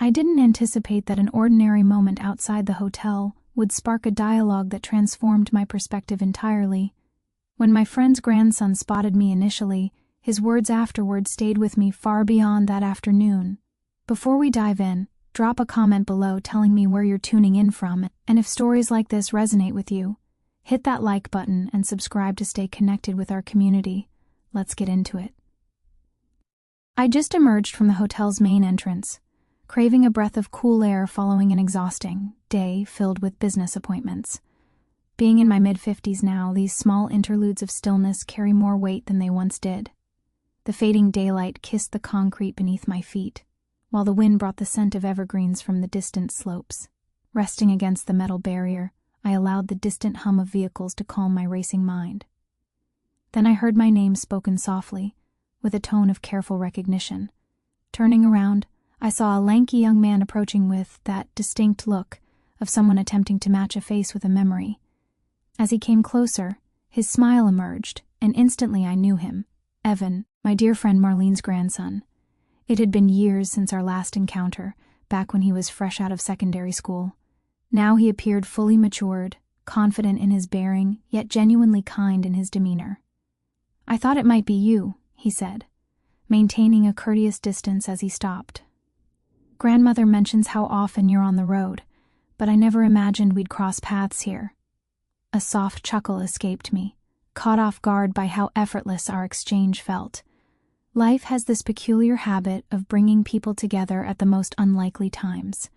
I didn't anticipate that an ordinary moment outside the hotel would spark a dialogue that transformed my perspective entirely. When my friend's grandson spotted me initially, his words afterward stayed with me far beyond that afternoon. Before we dive in, drop a comment below telling me where you're tuning in from, and if stories like this resonate with you. Hit that like button and subscribe to stay connected with our community. Let's get into it. I just emerged from the hotel's main entrance, craving a breath of cool air following an exhausting day filled with business appointments. Being in my mid-50s now, these small interludes of stillness carry more weight than they once did. The fading daylight kissed the concrete beneath my feet, while the wind brought the scent of evergreens from the distant slopes. Resting against the metal barrier, I allowed the distant hum of vehicles to calm my racing mind. Then I heard my name spoken softly, with a tone of careful recognition. Turning around, I saw a lanky young man approaching with that distinct look of someone attempting to match a face with a memory. As he came closer, his smile emerged, and instantly I knew him. Evan, my dear friend Marlene's grandson. It had been years since our last encounter, back when he was fresh out of secondary school. Now he appeared fully matured, confident in his bearing, yet genuinely kind in his demeanor. "I thought it might be you," he said, maintaining a courteous distance as he stopped. "Grandmother mentions how often you're on the road, but I never imagined we'd cross paths here." A soft chuckle escaped me, caught off guard by how effortless our exchange felt. Life has this peculiar habit of bringing people together at the most unlikely times.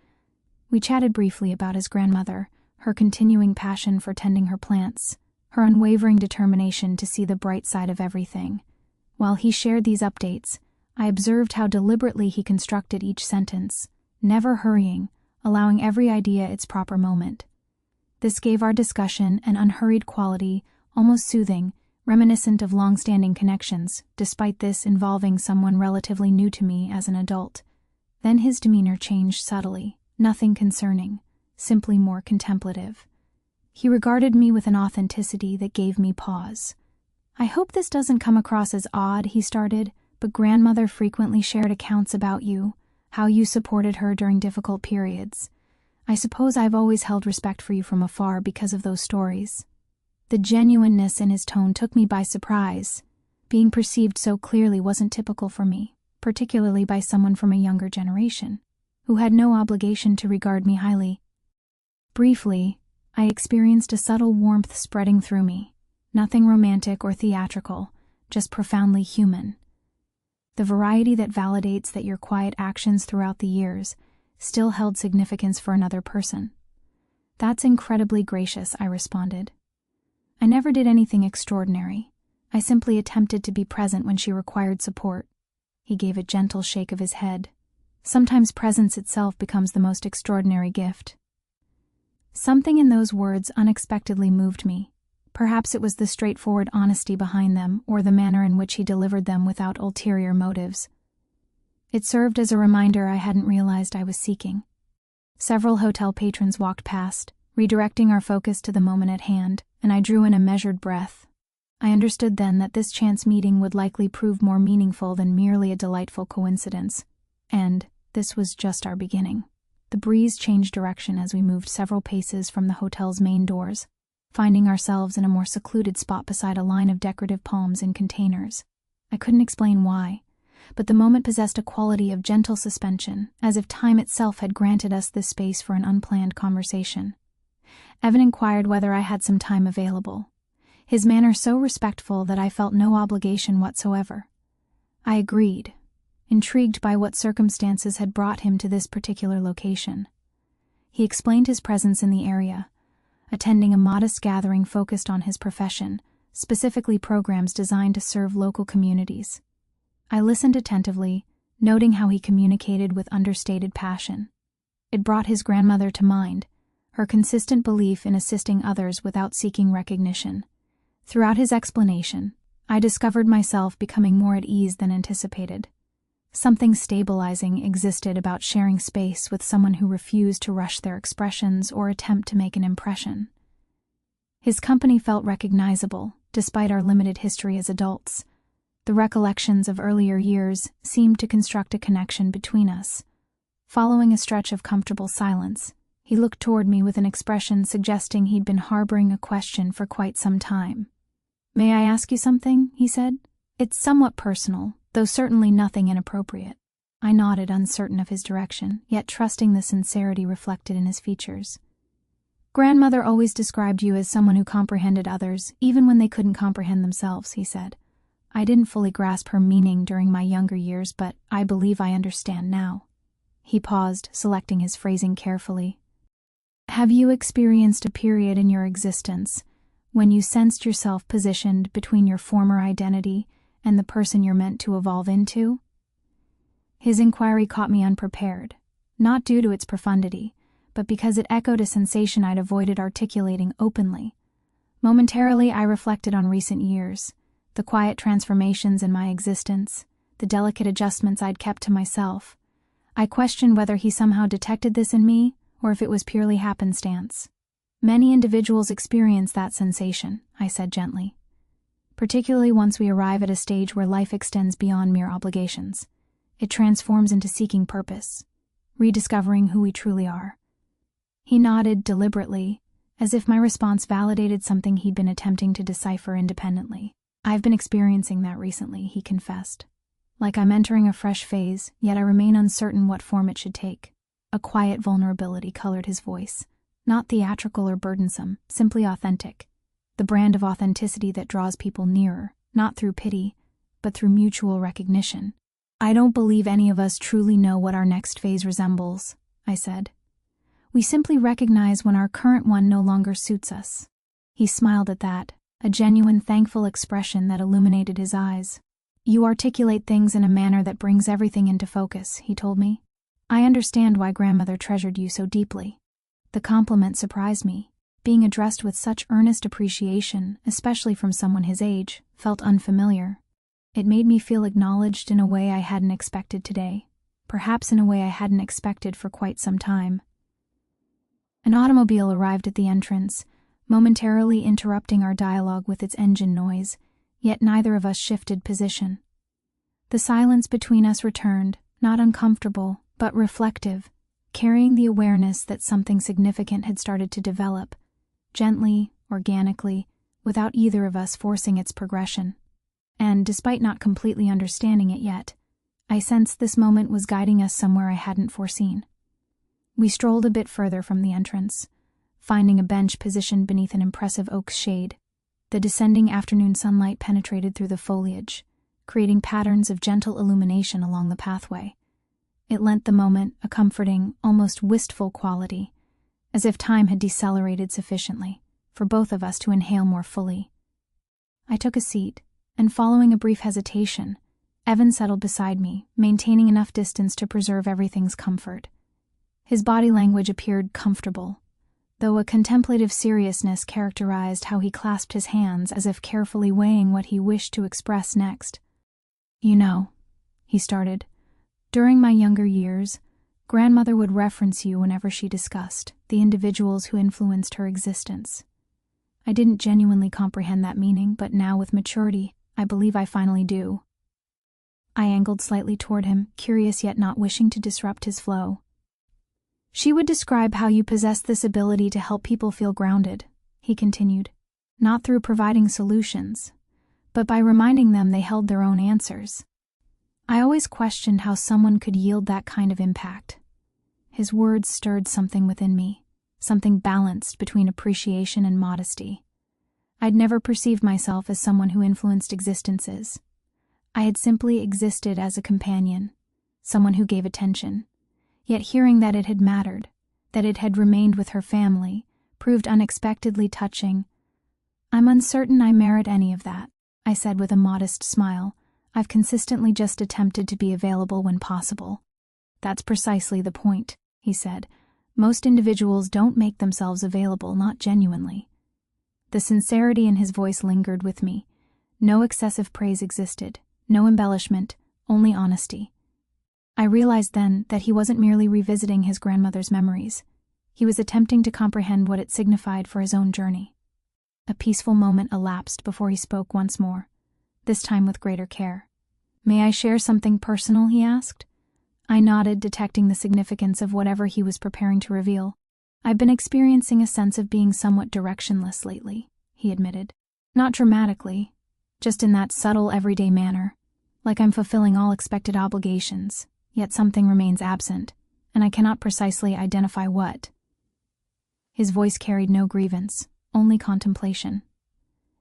We chatted briefly about his grandmother, her continuing passion for tending her plants, her unwavering determination to see the bright side of everything. While he shared these updates, I observed how deliberately he constructed each sentence, never hurrying, allowing every idea its proper moment. This gave our discussion an unhurried quality, almost soothing, reminiscent of long-standing connections, despite this involving someone relatively new to me as an adult. Then his demeanor changed subtly, nothing concerning, simply more contemplative. He regarded me with an authenticity that gave me pause. "I hope this doesn't come across as odd," he started, "but grandmother frequently shared accounts about you, how you supported her during difficult periods. I suppose I've always held respect for you from afar because of those stories." The genuineness in his tone took me by surprise. Being perceived so clearly wasn't typical for me, particularly by someone from a younger generation, who had no obligation to regard me highly. Briefly, I experienced a subtle warmth spreading through me, nothing romantic or theatrical, just profoundly human. The variety that validates that your quiet actions throughout the years still held significance for another person. "That's incredibly gracious," I responded. "I never did anything extraordinary. I simply attempted to be present when she required support." He gave a gentle shake of his head. "Sometimes presence itself becomes the most extraordinary gift." Something in those words unexpectedly moved me. Perhaps it was the straightforward honesty behind them, or the manner in which he delivered them without ulterior motives. It served as a reminder I hadn't realized I was seeking. Several hotel patrons walked past, redirecting our focus to the moment at hand, and I drew in a measured breath. I understood then that this chance meeting would likely prove more meaningful than merely a delightful coincidence. And this was just our beginning. The breeze changed direction as we moved several paces from the hotel's main doors, finding ourselves in a more secluded spot beside a line of decorative palms in containers. I couldn't explain why, but the moment possessed a quality of gentle suspension, as if time itself had granted us this space for an unplanned conversation. Evan inquired whether I had some time available, his manner so respectful that I felt no obligation whatsoever. I agreed, intrigued by what circumstances had brought him to this particular location. He explained his presence in the area, attending a modest gathering focused on his profession, specifically programs designed to serve local communities. I listened attentively, noting how he communicated with understated passion. It brought his grandmother to mind, her consistent belief in assisting others without seeking recognition. Throughout his explanation, I discovered myself becoming more at ease than anticipated. Something stabilizing existed about sharing space with someone who refused to rush their expressions or attempt to make an impression. His company felt recognizable, despite our limited history as adults. The recollections of earlier years seemed to construct a connection between us. Following a stretch of comfortable silence, he looked toward me with an expression suggesting he'd been harboring a question for quite some time. "May I ask you something?" he said. "It's somewhat personal, though certainly nothing inappropriate." I nodded, uncertain of his direction, yet trusting the sincerity reflected in his features. "Grandmother always described you as someone who comprehended others, even when they couldn't comprehend themselves," he said. "I didn't fully grasp her meaning during my younger years, but I believe I understand now." He paused, selecting his phrasing carefully. "Have you experienced a period in your existence when you sensed yourself positioned between your former identity and the person you're meant to evolve into?" His inquiry caught me unprepared, not due to its profundity, but because it echoed a sensation I'd avoided articulating openly. Momentarily, I reflected on recent years, the quiet transformations in my existence, the delicate adjustments I'd kept to myself. I questioned whether he somehow detected this in me, or if it was purely happenstance. "Many individuals experience that sensation," I said gently, "particularly once we arrive at a stage where life extends beyond mere obligations. It transforms into seeking purpose, rediscovering who we truly are." He nodded deliberately, as if my response validated something he'd been attempting to decipher independently. "I've been experiencing that recently," he confessed. "Like I'm entering a fresh phase, yet I remain uncertain what form it should take." A quiet vulnerability colored his voice, not theatrical or burdensome, simply authentic. The brand of authenticity that draws people nearer, not through pity, but through mutual recognition. "I don't believe any of us truly know what our next phase resembles," I said. "We simply recognize when our current one no longer suits us." He smiled at that, a genuine thankful expression that illuminated his eyes. "You articulate things in a manner that brings everything into focus," he told me. "I understand why grandmother treasured you so deeply." The compliment surprised me. Being addressed with such earnest appreciation, especially from someone his age, felt unfamiliar. It made me feel acknowledged in a way I hadn't expected today, perhaps in a way I hadn't expected for quite some time. An automobile arrived at the entrance, momentarily interrupting our dialogue with its engine noise, yet neither of us shifted position. The silence between us returned, not uncomfortable, but reflective, carrying the awareness that something significant had started to develop, gently, organically, without either of us forcing its progression. And, despite not completely understanding it yet, I sensed this moment was guiding us somewhere I hadn't foreseen. We strolled a bit further from the entrance, finding a bench positioned beneath an impressive oak's shade. The descending afternoon sunlight penetrated through the foliage, creating patterns of gentle illumination along the pathway. It lent the moment a comforting, almost wistful quality, as if time had decelerated sufficiently for both of us to inhale more fully. I took a seat, and following a brief hesitation, Evan settled beside me, maintaining enough distance to preserve everything's comfort. His body language appeared comfortable, though a contemplative seriousness characterized how he clasped his hands as if carefully weighing what he wished to express next. "You know," he started, "during my younger years, grandmother would reference you whenever she discussed the individuals who influenced her existence. I didn't genuinely comprehend that meaning, but now with maturity, I believe I finally do." I angled slightly toward him, curious yet not wishing to disrupt his flow. "She would describe how you possess this ability to help people feel grounded," he continued, "not through providing solutions, but by reminding them they held their own answers. I always questioned how someone could yield that kind of impact." His words stirred something within me, something balanced between appreciation and modesty. I'd never perceived myself as someone who influenced existences. I had simply existed as a companion, someone who gave attention. Yet hearing that it had mattered, that it had remained with her family, proved unexpectedly touching. "I'm uncertain I merit any of that," I said with a modest smile. "I've consistently just attempted to be available when possible." "That's precisely the point," he said. "Most individuals don't make themselves available, not genuinely." The sincerity in his voice lingered with me. No excessive praise existed, no embellishment, only honesty. I realized then that he wasn't merely revisiting his grandmother's memories. He was attempting to comprehend what it signified for his own journey. A peaceful moment elapsed before he spoke once more, this time with greater care. "May I share something personal?" he asked. I nodded, detecting the significance of whatever he was preparing to reveal. I've been experiencing a sense of being somewhat directionless lately, he admitted. Not dramatically, just in that subtle, everyday manner, like I'm fulfilling all expected obligations, yet something remains absent, and I cannot precisely identify what. His voice carried no grievance, only contemplation.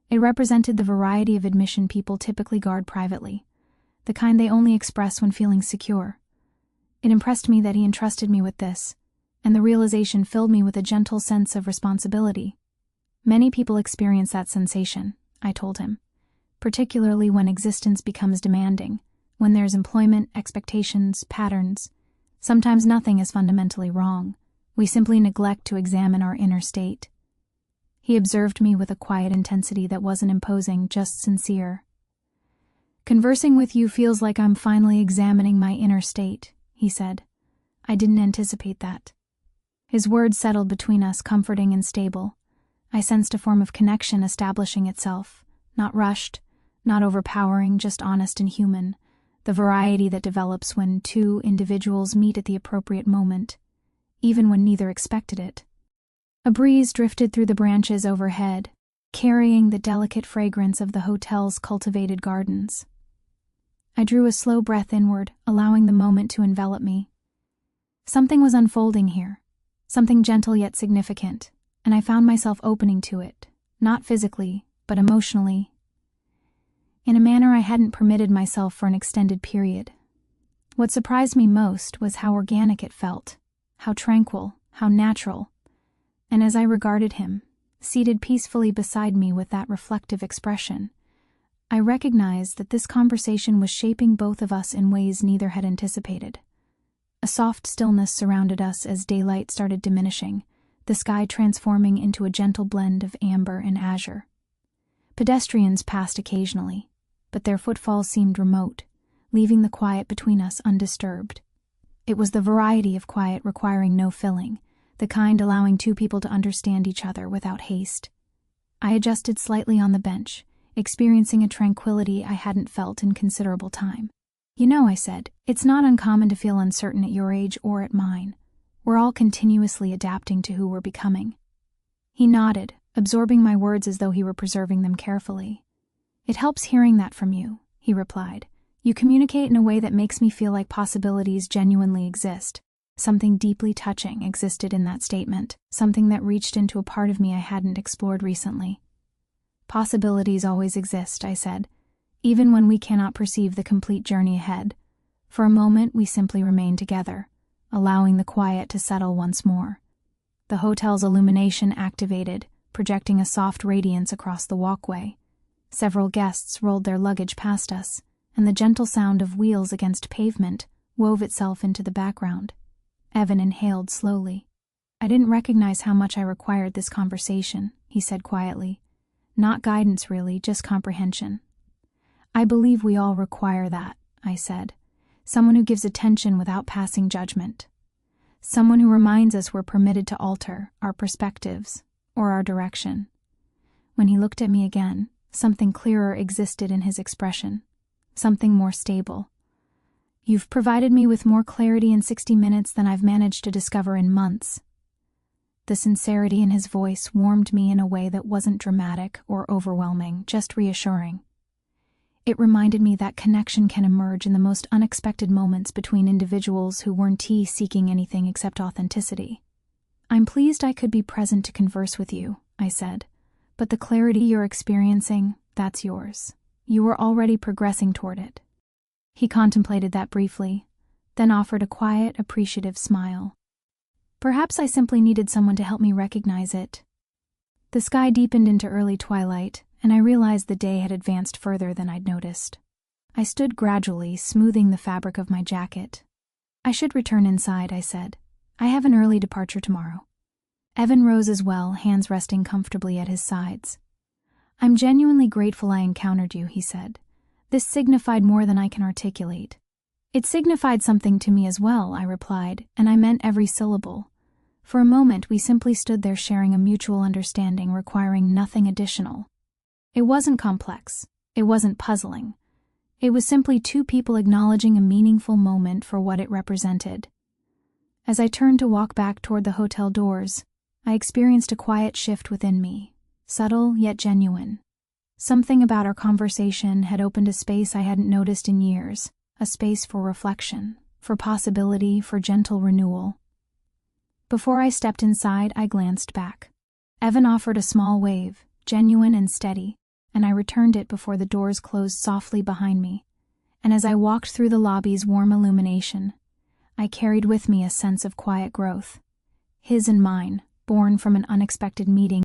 It represented the variety of admission people typically guard privately, the kind they only express when feeling secure. It impressed me that he entrusted me with this, and the realization filled me with a gentle sense of responsibility. Many people experience that sensation, I told him, particularly when existence becomes demanding, when there's employment, expectations, patterns. Sometimes nothing is fundamentally wrong. We simply neglect to examine our inner state. He observed me with a quiet intensity that wasn't imposing, just sincere. Conversing with you feels like I'm finally examining my inner state, he said. I didn't anticipate that. His words settled between us, comforting and stable. I sensed a form of connection establishing itself, not rushed, not overpowering, just honest and human, the variety that develops when two individuals meet at the appropriate moment, even when neither expected it. A breeze drifted through the branches overhead, carrying the delicate fragrance of the hotel's cultivated gardens. I drew a slow breath inward, allowing the moment to envelop me. Something was unfolding here, something gentle yet significant, and I found myself opening to it, not physically, but emotionally, in a manner I hadn't permitted myself for an extended period. What surprised me most was how organic it felt, how tranquil, how natural, and as I regarded him, seated peacefully beside me with that reflective expression, I recognized that this conversation was shaping both of us in ways neither had anticipated. A soft stillness surrounded us as daylight started diminishing, the sky transforming into a gentle blend of amber and azure. Pedestrians passed occasionally, but their footfalls seemed remote, leaving the quiet between us undisturbed. It was the variety of quiet requiring no filling, the kind allowing two people to understand each other without haste. I adjusted slightly on the bench, experiencing a tranquility I hadn't felt in considerable time. You know, I said, it's not uncommon to feel uncertain at your age or at mine. We're all continuously adapting to who we're becoming. He nodded, absorbing my words as though he were preserving them carefully. It helps hearing that from you, he replied. You communicate in a way that makes me feel like possibilities genuinely exist. Something deeply touching existed in that statement, something that reached into a part of me I hadn't explored recently. Possibilities always exist, I said, even when we cannot perceive the complete journey ahead. For a moment, we simply remained together, allowing the quiet to settle once more. The hotel's illumination activated, projecting a soft radiance across the walkway. Several guests rolled their luggage past us, and the gentle sound of wheels against pavement wove itself into the background. Evan inhaled slowly. I didn't recognize how much I required this conversation, he said quietly. Not guidance, really, just comprehension. I believe we all require that, I said. Someone who gives attention without passing judgment. Someone who reminds us we're permitted to alter our perspectives or our direction. When he looked at me again, something clearer existed in his expression, something more stable. You've provided me with more clarity in 60 minutes than I've managed to discover in months. The sincerity in his voice warmed me in a way that wasn't dramatic or overwhelming, just reassuring. It reminded me that connection can emerge in the most unexpected moments between individuals who weren't seeking anything except authenticity. I'm pleased I could be present to converse with you, I said, but the clarity you're experiencing, that's yours. You were already progressing toward it. He contemplated that briefly, then offered a quiet, appreciative smile. Perhaps I simply needed someone to help me recognize it. The sky deepened into early twilight, and I realized the day had advanced further than I'd noticed. I stood gradually, smoothing the fabric of my jacket. I should return inside, I said. I have an early departure tomorrow. Evan rose as well, hands resting comfortably at his sides. I'm genuinely grateful I encountered you, he said. This signified more than I can articulate. It signified something to me as well, I replied, and I meant every syllable. For a moment, we simply stood there sharing a mutual understanding requiring nothing additional. It wasn't complex. It wasn't puzzling. It was simply two people acknowledging a meaningful moment for what it represented. As I turned to walk back toward the hotel doors, I experienced a quiet shift within me, subtle yet genuine. Something about our conversation had opened a space I hadn't noticed in years, a space for reflection, for possibility, for gentle renewal. Before I stepped inside, I glanced back. Evan offered a small wave, genuine and steady, and I returned it before the doors closed softly behind me. And as I walked through the lobby's warm illumination, I carried with me a sense of quiet growth. His and mine, born from an unexpected meeting.